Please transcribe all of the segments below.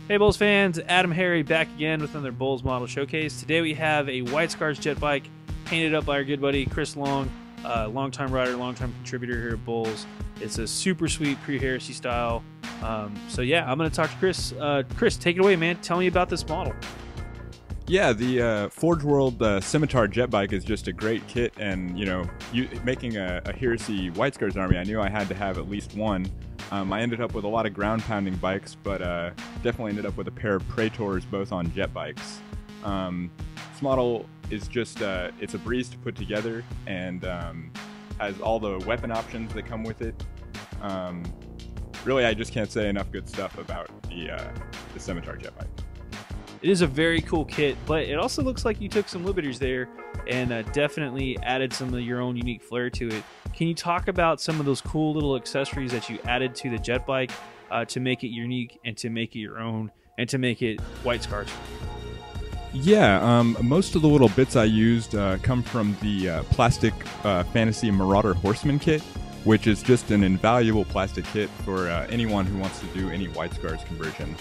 Hey BoLS fans, AdamHarry back again with another BoLS Model Showcase. Today we have a White Scars jet bike painted up by our good buddy Chris Long, longtime rider, longtime contributor here at BoLS. It's a super sweet pre-heresy style. So yeah, I'm going to talk to Chris. Chris, take it away, man. Tell me about this model. Yeah, the Forge World Scimitar jet bike is just a great kit, and making a heresy White Scars army, I knew I had to have at least one. I ended up with a lot of ground pounding bikes, but definitely ended up with a pair of Praetors, both on jet bikes. This model is just, it's a breeze to put together, and has all the weapon options that come with it. Really, I just can't say enough good stuff about the Scimitar jet bike. It is a very cool kit, but it also looks like you took some liberties there and definitely added some of your own unique flair to it. Can you talk about some of those cool little accessories that you added to the jet bike to make it unique and to make it your own and to make it White Scars? Yeah, most of the little bits I used come from the plastic Fantasy Marauder Horseman kit, which is just an invaluable plastic kit for anyone who wants to do any White Scars conversion.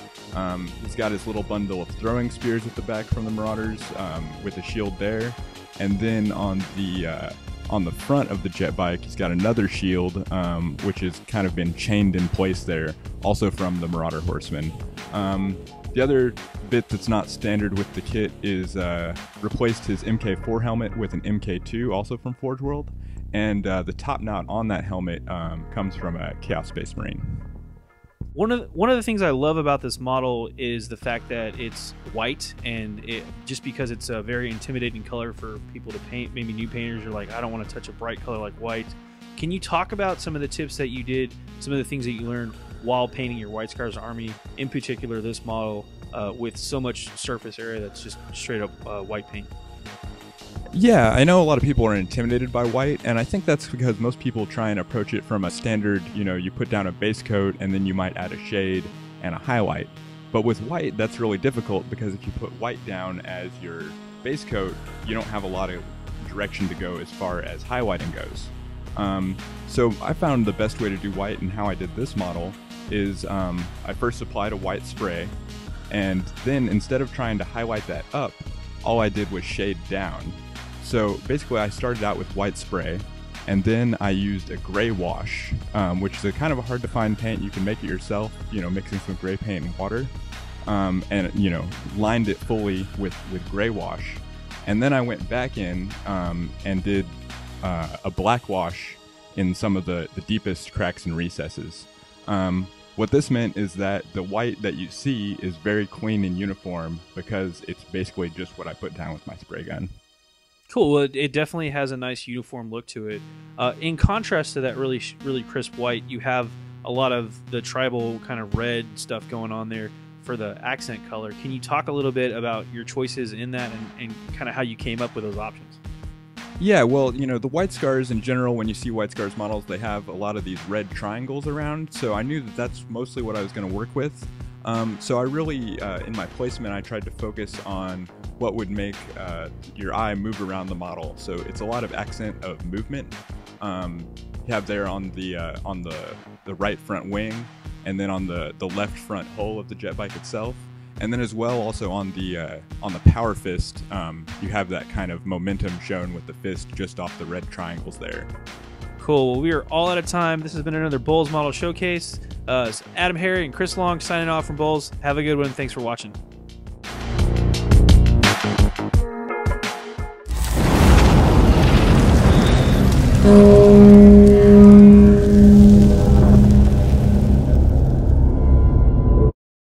He's got his little bundle of throwing spears at the back from the Marauders with a shield there, and then on the front of the jet bike he's got another shield which has kind of been chained in place there, also from the Marauder Horseman. The other bit that's not standard with the kit is replaced his MK4 helmet with an MK2, also from Forge World, and the top knot on that helmet comes from a Chaos Space Marine. One of the things I love about this model is the fact that it's white, and just because it's a very intimidating color for people to paint, maybe new painters are like, I don't want to touch a bright color like white. Can you talk about some of the tips that you did, some of the things that you learned while painting your White Scars army, in particular this model with so much surface area that's just straight up white paint? Yeah, I know a lot of people are intimidated by white, and I think that's because most people try and approach it from a standard, you put down a base coat and then you might add a shade and a highlight. But with white, that's really difficult because if you put white down as your base coat, you don't have a lot of direction to go as far as highlighting goes. So I found the best way to do white, and how I did this model is I first applied a white spray, and then instead of trying to highlight that up, all I did was shade down. So basically I started out with white spray, and then I used a gray wash, which is a kind of a hard to find paint. You can make it yourself, mixing some gray paint and water, and lined it fully with gray wash. And then I went back in and did a black wash in some of the deepest cracks and recesses. What this meant is that the white that you see is very clean and uniform because it's basically just what I put down with my spray gun. Cool. Well, it definitely has a nice uniform look to it. In contrast to that really crisp white, you have a lot of the tribal kind of red stuff going on there for the accent color. Can you talk a little bit about your choices in that and kind of how you came up with those options? Yeah, well, the White Scars in general, when you see White Scars models, they have a lot of these red triangles around, so I knew that that's mostly what I was going to work with. So I really, in my placement, I tried to focus on what would make your eye move around the model. So it's a lot of accent of movement. You have there on the right front wing, and then on the left front hull of the jet bike itself. And then as well, also on the power fist, you have that kind of momentum shown with the fist just off the red triangles there. Cool. Well, we are all out of time. This has been another BoLS Model Showcase. It's AdamHarry and Chris Long signing off from BoLS. Have a good one. Thanks for watching.